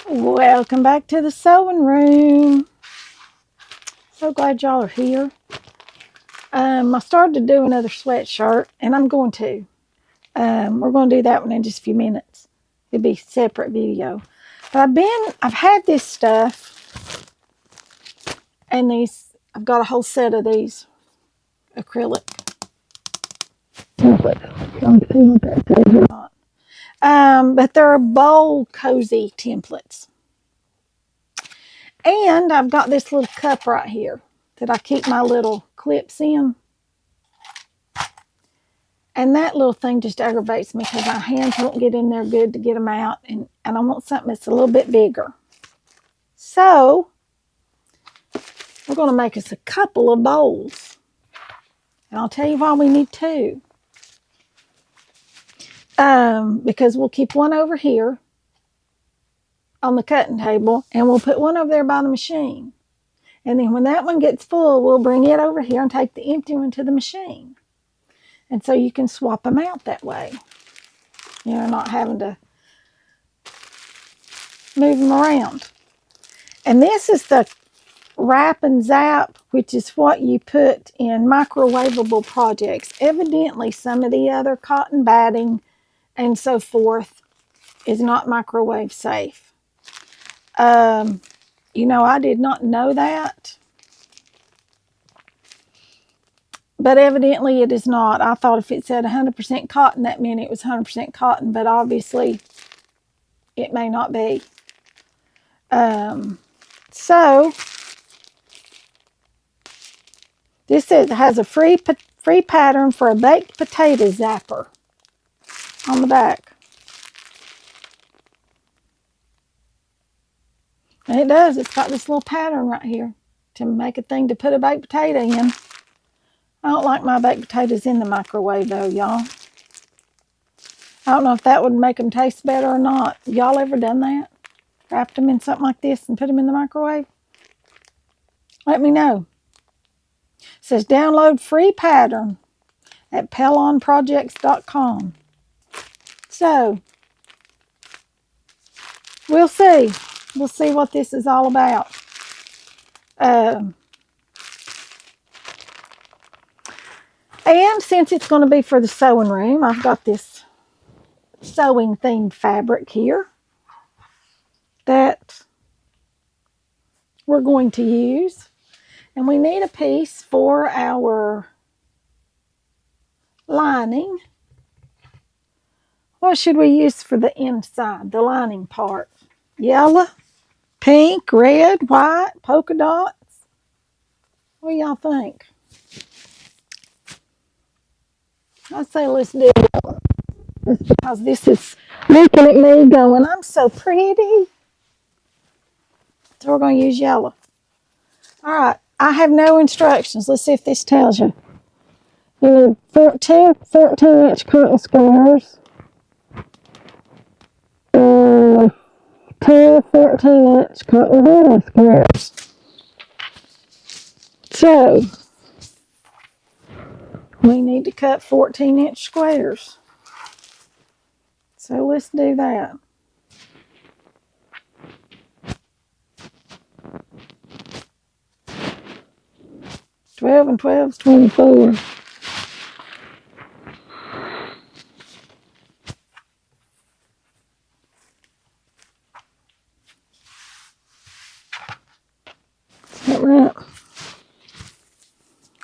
Welcome back to the sewing room. So glad y'all are here. I started to do another sweatshirt, and I'm going to. We're going to do that one in just a few minutes. It'll be a separate video. But I've had this stuff, and I've got a whole set of these acrylic. But they're bowl cozy templates. And I've got this little cup right here that I keep my little clips in. And that little thing just aggravates me because my hands won't get in there good to get them out. And I want something that's a little bit bigger. So, we're going to make us a couple of bowls. And I'll tell you why we need two. Because we'll keep one over here on the cutting table. And we'll put one over there by the machine. And then when that one gets full, we'll bring it over here and take the empty one to the machine. And so you can swap them out that way. You know, not having to move them around. And this is the wrap and zap, which is what you put in microwavable projects. Evidently, some of the other cotton batting and so forth is not microwave safe. You know, I did not know that. But evidently it is not. I thought if it said 100% cotton, that meant it was 100% cotton. But obviously, it may not be. So, this has a free pattern for a baked potato zapper on the back. And it does. It's got this little pattern right here to make a thing to put a baked potato in. I don't like my baked potatoes in the microwave though, y'all. I don't know if that would make them taste better or not. Y'all ever done that? Wrapped them in something like this and put them in the microwave? Let me know. It says download free pattern at pellonprojects.com. So, we'll see. We'll see what this is all about. And since it's going to be for the sewing room, I've got this sewing themed fabric here that we're going to use. And we need a piece for our lining. What should we use for the inside, the lining part? Yellow, pink, red, white, polka dots? What do y'all think? I say let's do yellow. Because this is looking at me going, I'm so pretty. So we're going to use yellow. All right. I have no instructions. Let's see if this tells you. You need 14-inch cotton squares. 2 14-inch cotton batting squares. So, we need to cut 14-inch squares. So let's do that. Twelve and 12 is 24. Is that right?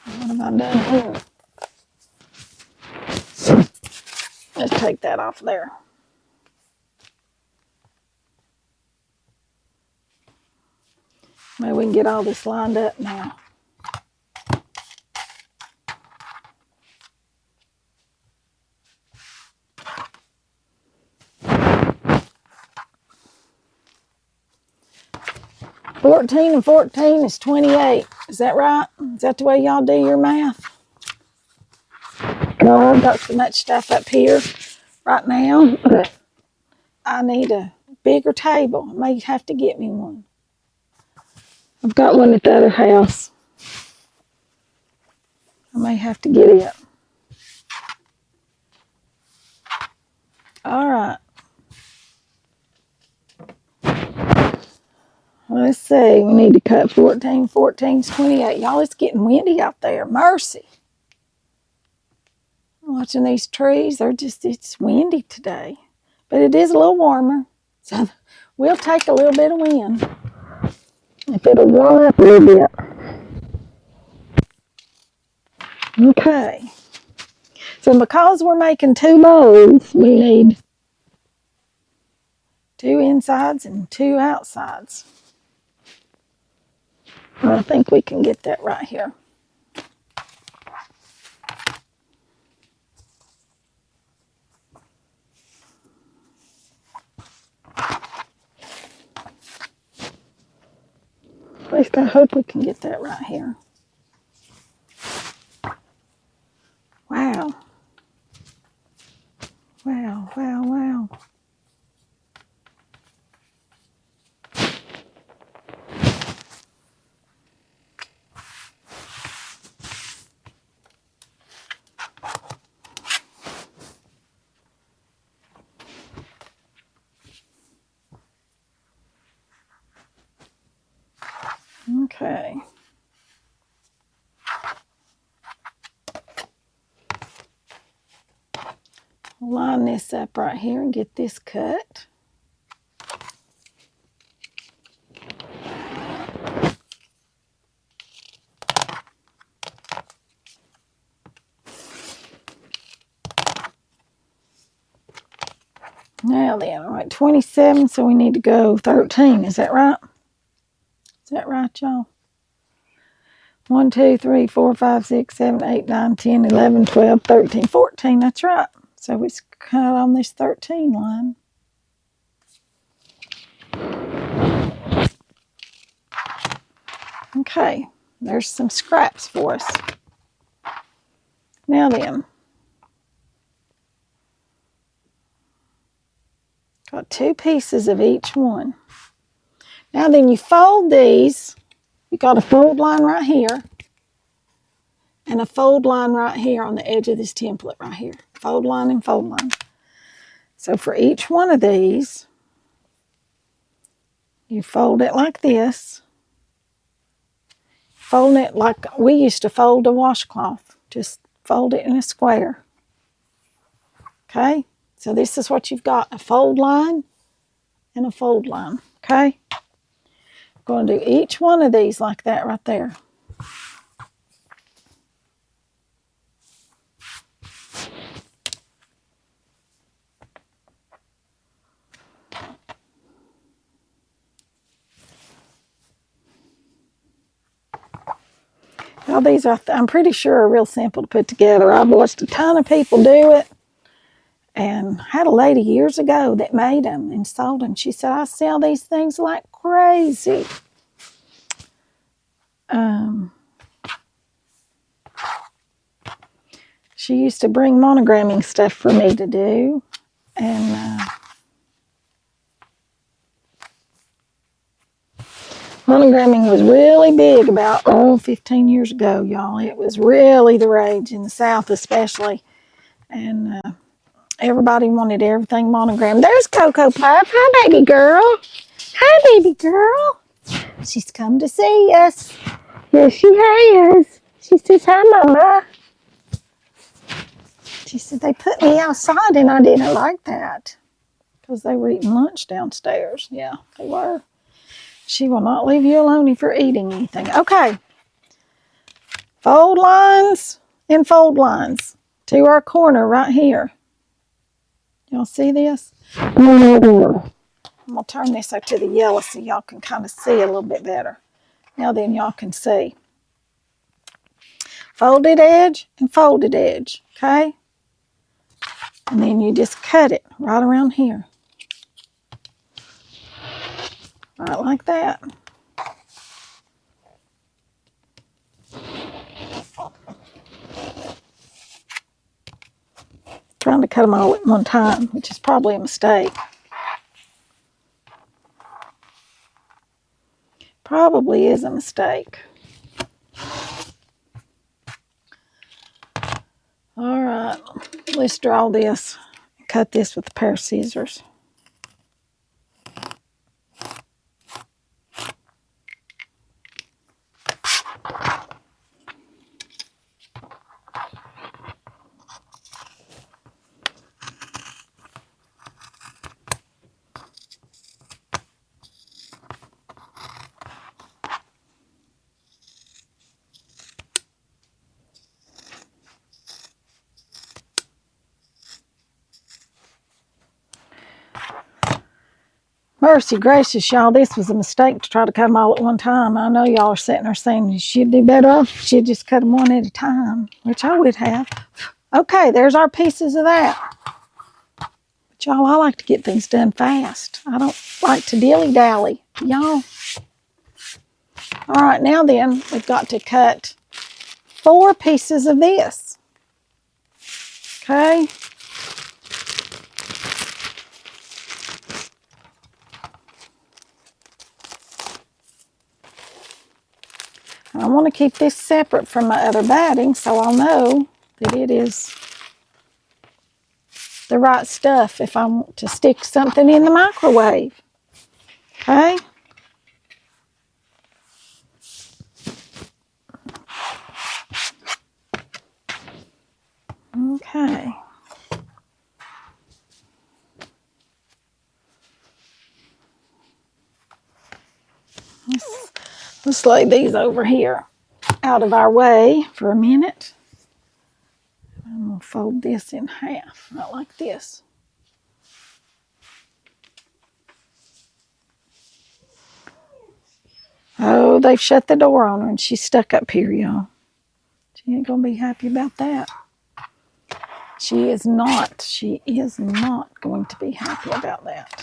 What have I done here? Let's take that off there. Maybe we can get all this lined up now. $14 and 14 is 28. Is that right? Is that the way y'all do your math? No, I've got so much stuff up here right now. I need a bigger table. I may have to get me one. I've got one at the other house. I may have to get it. All right. Let's see. We need to cut 14, 14, 28. Y'all, it's getting windy out there. Mercy. Watching these trees, it's windy today. But it is a little warmer. So we'll take a little bit of wind. If it'll warm up a little bit. Okay. So because we're making 2 bowls, we need 2 insides and 2 outsides. I think we can get that right here. At least I hope we can get that right here. Wow. Wow, wow, wow. Okay. Line this up right here and get this cut. Now then, all right, 27, so we need to go 13. Is that right? Is that right, y'all? 1, 2, 3, 4, 5, 6, 7, 8, 9, 10, 11, 12, 13, 14. That's right. So we cut on this 13 line. Okay, there's some scraps for us. Now then, got 2 pieces of each one. Now then, you fold these. You got a fold line right here and a fold line right here on the edge of this template right here. Fold line and fold line. So for each one of these, you fold it like this. Fold it like we used to fold a washcloth. Just fold it in a square. Okay? So this is what you've got, a fold line and a fold line. Okay? I'm going to do each one of these like that right there. Now these are, I'm pretty sure, are real simple to put together. I've watched a ton of people do it. And had a lady years ago that made them and sold them. She said, I sell these things like crazy. She used to bring monogramming stuff for me to do. And monogramming was really big about, 15 years ago, y'all. It was really the rage in the South especially. And everybody wanted everything monogrammed. There's Cocoa Puff. Hi, baby girl. Hi, baby girl. She's come to see us. Yes, she has. She says, hi, Mama. She said, they put me outside and I didn't like that because they were eating lunch downstairs. Yeah, they were. She will not leave you alone if you're eating anything. Okay. Fold lines and fold lines to our corner right here. Y'all see this? I'm going to turn this up to the yellow so y'all can kind of see a little bit better. Now then, y'all can see. Folded edge and folded edge, okay? And then you just cut it right around here. Right like that. Trying to cut them all at one time, which is probably a mistake. Probably is a mistake. All right, let's draw this. Cut this with a pair of scissors. Mercy gracious, y'all, this was a mistake to try to cut them all at one time. I know y'all are sitting there saying she'd do better off if she'd just cut them one at a time, which I would have. Okay, there's our pieces of that. But y'all, I like to get things done fast. I don't like to dilly-dally, y'all. All right, now then, we've got to cut 4 pieces of this. Okay. I want to keep this separate from my other batting so I'll know that it is the right stuff if I want to stick something in the microwave. Okay? Okay. Let's lay these over here out of our way for a minute. I'm going to fold this in half, right like this. Oh, they've shut the door on her and she's stuck up here, y'all. She ain't going to be happy about that. She is not going to be happy about that.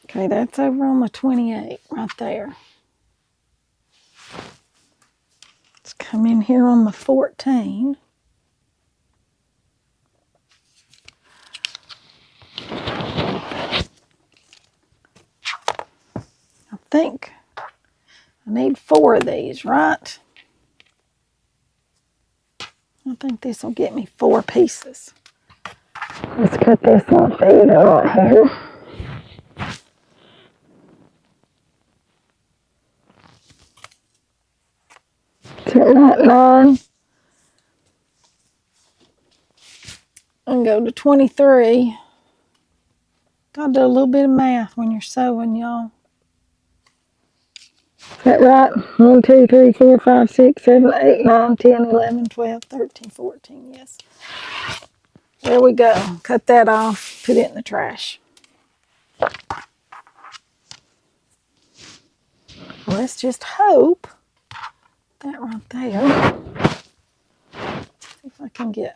Okay, that's over on the 28 right there. Let's come in here on the 14. I think I need 4 of these, right? I think this will get me 4 pieces. Let's cut this one feeder right here. Turn that 9 and go to 23. Gotta do a little bit of math when you're sewing, y'all. Is that right? 1, 2, 3, 4, 5, 6, 7, 8, 9, 10, 11, 12, 13, 14. Yes. There we go. Cut that off. Put it in the trash. Let's just hope that right there. See if I can get.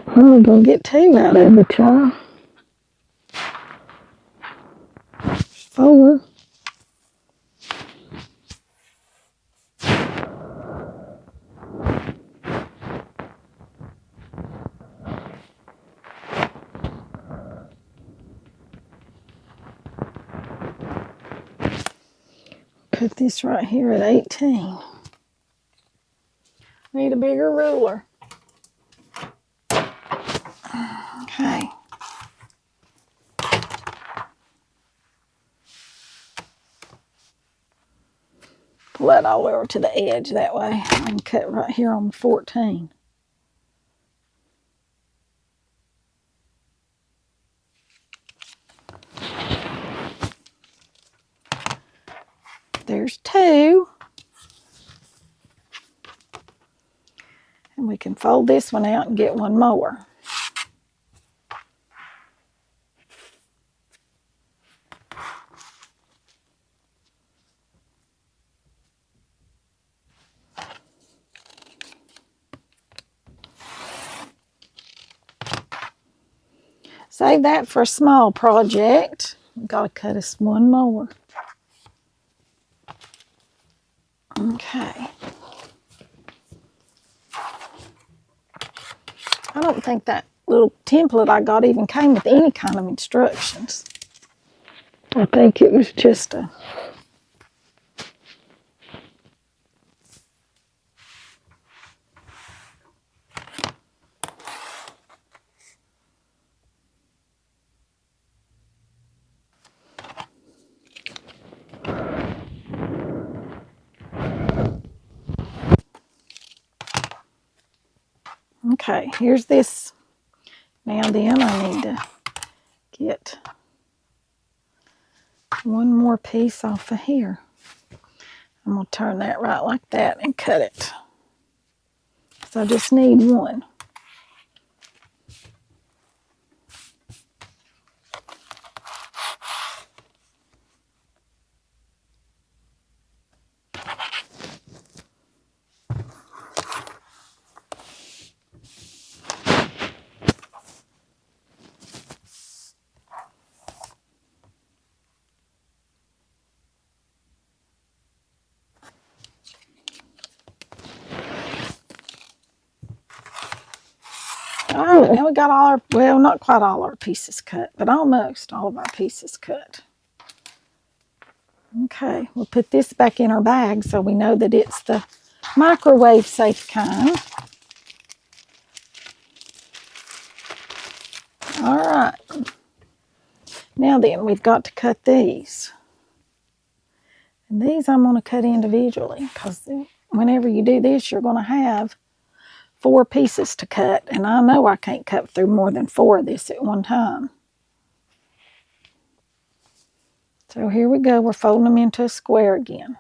I'm only gonna get 2 out of it, y'all. 4. Put this right here at 18. Need a bigger ruler. Okay. Pull that all over to the edge that way. I can cut right here on the 14. There's 2. And we can fold this one out and get 1 more. Save that for a small project. We've got to cut us 1 more. Okay. I don't think that little template I got even came with any kind of instructions. I think it was just a... Okay, here's this. Now then, I need to get one more piece off of here. I'm going to turn that right like that and cut it. So I just need one. All right, now we got all our, well, not quite all our pieces cut, but almost all of our pieces cut. Okay, we'll put this back in our bag so we know that it's the microwave safe kind. All right. Now then, we've got to cut these. And these I'm going to cut individually because whenever you do this, you're going to have 4 pieces to cut. And I know I can't cut through more than 4 of this at one time. So here we go. We're folding them into a square again.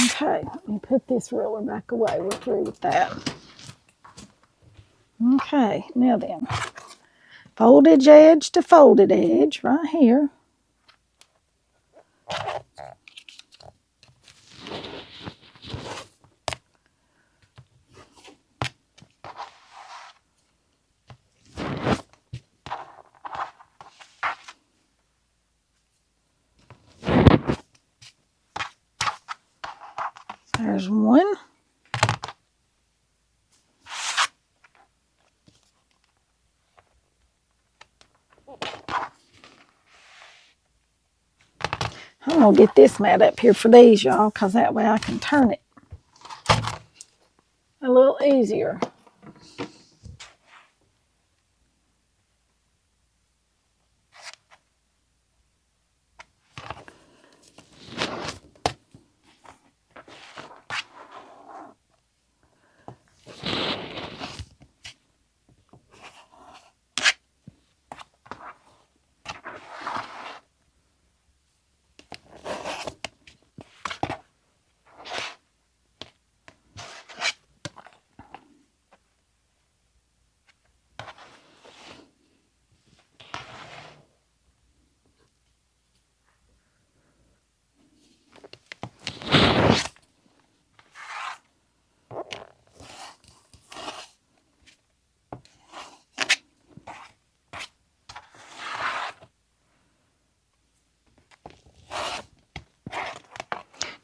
Okay, let me put this ruler back away. We're through with that. Okay, now then, folded edge to folded edge right here. There's one. I'm going to get this mat up here for these, y'all, because that way I can turn it a little easier.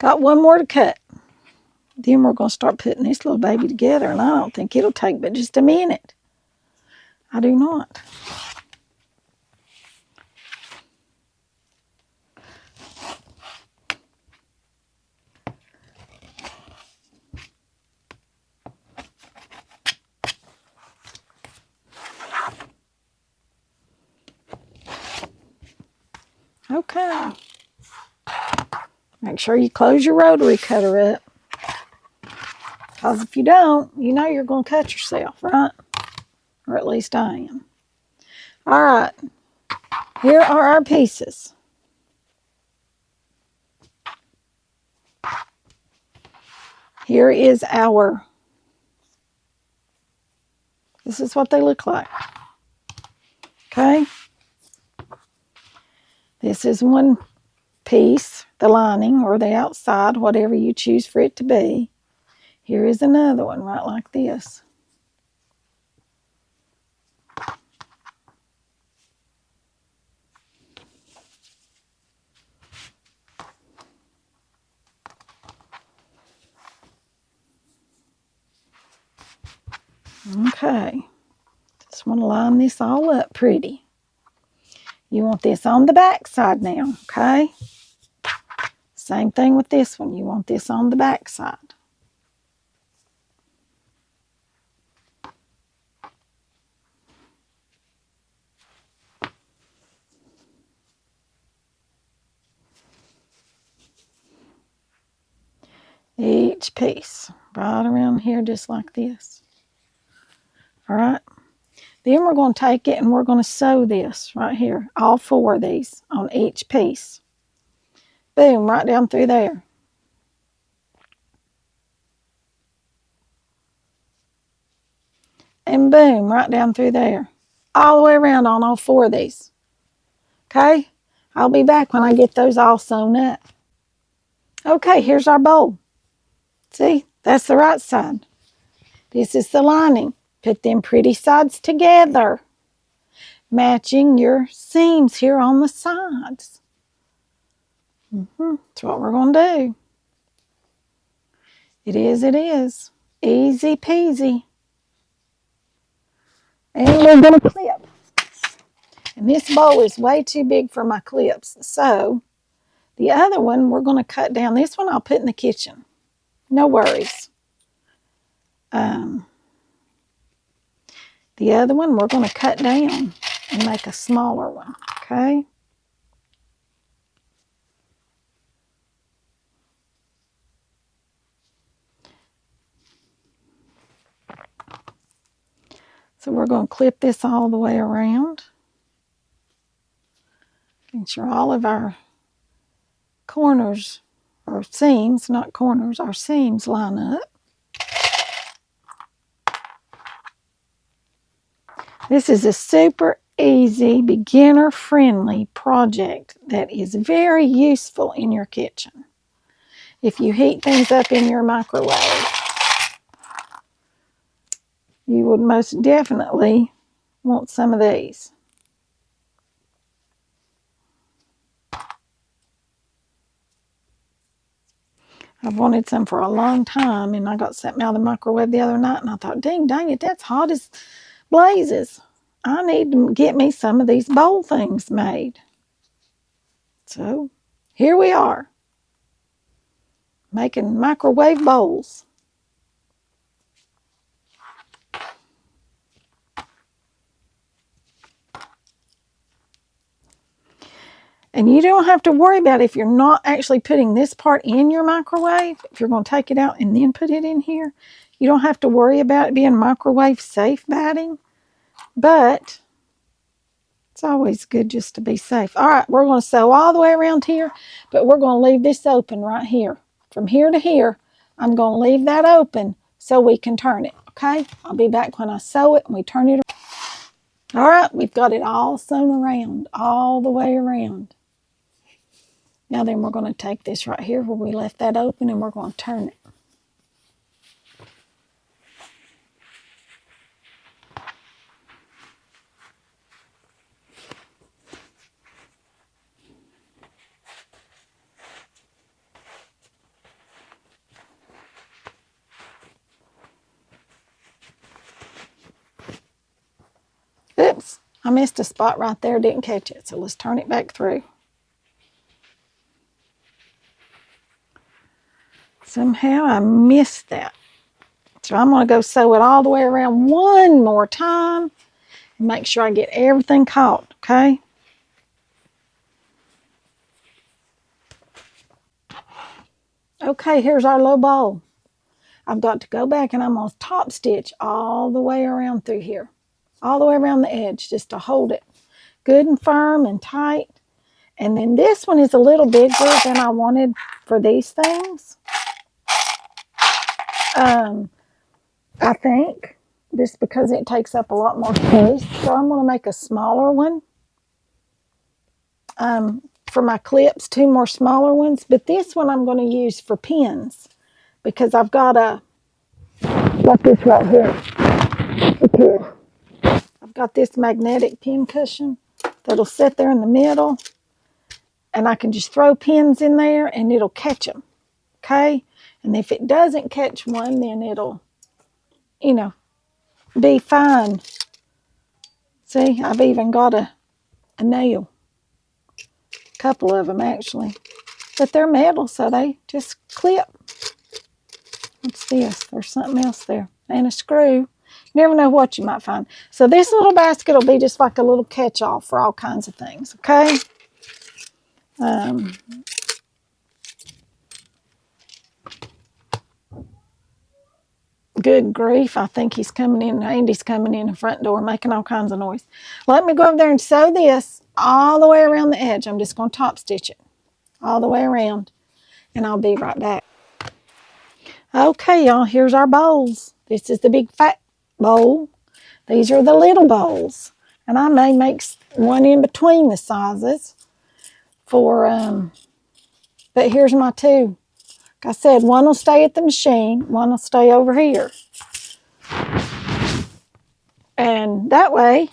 Got one more to cut. Then we're going to start putting this little baby together, and I don't think it'll take but just a minute. I do not. Okay. Make sure you close your rotary cutter up. Because if you don't, you know you're going to cut yourself, right? Or at least I am. All right. Here are our pieces. Here is our, this is what they look like. Okay. This is one piece, the lining or the outside, whatever you choose for it to be. Here is another one right like this. Okay, just want to line this all up pretty. You want this on the back side now, okay? Same thing with this one. You want this on the back side. Each piece. Right around here, just like this. All right. Then we're going to take it and we're going to sew this right here. All 4 of these on each piece. Boom, right down through there. And boom, right down through there. All the way around on all 4 of these. Okay? I'll be back when I get those all sewn up. Okay, here's our bowl. See? That's the right side. This is the lining. Put them pretty sides together. Matching your seams here on the sides. That's what we're going to do. It is. Easy peasy. And we're going to clip. And this bowl is way too big for my clips. So, the other one we're going to cut down. This one I'll put in the kitchen. No worries. The other one we're going to cut down and make a smaller one. Okay? So we're going to clip this all the way around. Make sure all of our corners or seams, not corners, our seams line up. This is a super easy, beginner-friendly project that is very useful in your kitchen. If you heat things up in your microwave, you would most definitely want some of these. I've wanted some for a long time, and I got something out of the microwave the other night, and I thought, dang it, that's hot as blazes. I need to get me some of these bowl things made. So, here we are, making microwave bowls. And you don't have to worry about if you're not actually putting this part in your microwave. If you're going to take it out and then put it in here, you don't have to worry about it being microwave safe batting. But it's always good just to be safe. All right, we're going to sew all the way around here, but we're going to leave this open right here. From here to here, I'm going to leave that open so we can turn it, okay? I'll be back when I sew it and we turn it around. All right, we've got it all sewn around, all the way around. Now then we're going to take this right here where we left that open and we're going to turn it. Oops, I missed a spot right there, didn't catch it. So let's turn it back through. Somehow I missed that. So I'm going to go sew it all the way around one more time and make sure I get everything caught, okay? Okay, here's our little bowl. I've got to go back and I'm going to top stitch all the way around through here. All the way around the edge just to hold it good and firm and tight. And then this one is a little bigger than I wanted for these things. I think, just because it takes up a lot more space. So I'm going to make a smaller one. For my clips, 2 more smaller ones. But this one I'm going to use for pins. Because I've got this right here. Look here. I've got this magnetic pin cushion that'll sit there in the middle. And I can just throw pins in there and it'll catch them. Okay? And if it doesn't catch one, then it'll, be fine. See, I've even got a nail. A couple of them, actually. But they're metal, so they just clip. What's this? There's something else there. And a screw. You never know what you might find. So this little basket will be just like a little catch-all for all kinds of things, okay? Good grief, I think he's coming in. Andy's coming in the front door making all kinds of noise. Let me go over there and sew this all the way around the edge. I'm just going to top stitch it all the way around, and I'll be right back. Okay, y'all, here's our bowls. This is the big fat bowl. These are the little bowls, and I may make one in between the sizes for, but here's my two. Like I said, one will stay at the machine, one will stay over here. And that way,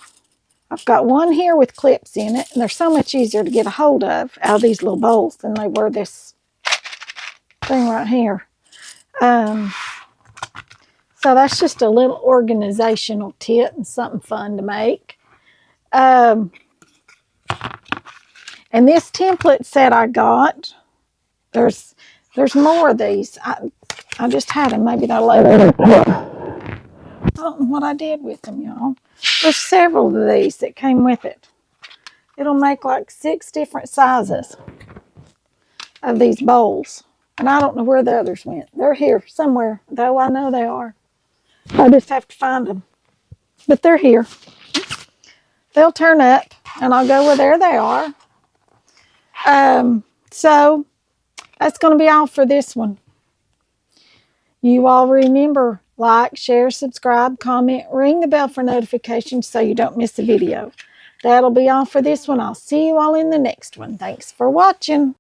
I've got one here with clips in it, and they're so much easier to get a hold of out of these little bowls than they were this thing right here. So that's just a little organizational tip and something fun to make. And this template set I got, there's more of these. I just had them. Maybe they're later. I don't know what I did with them, y'all. There's several of these that came with it. It'll make like 6 different sizes of these bowls. And I don't know where the others went. They're here somewhere, though I know they are. I just have to find them. But they're here. They'll turn up, and I'll go where there they are. So that's going to be all for this one. You all remember, like, share, subscribe, comment, ring the bell for notifications so you don't miss a video. That'll be all for this one. I'll see you all in the next one. Thanks for watching.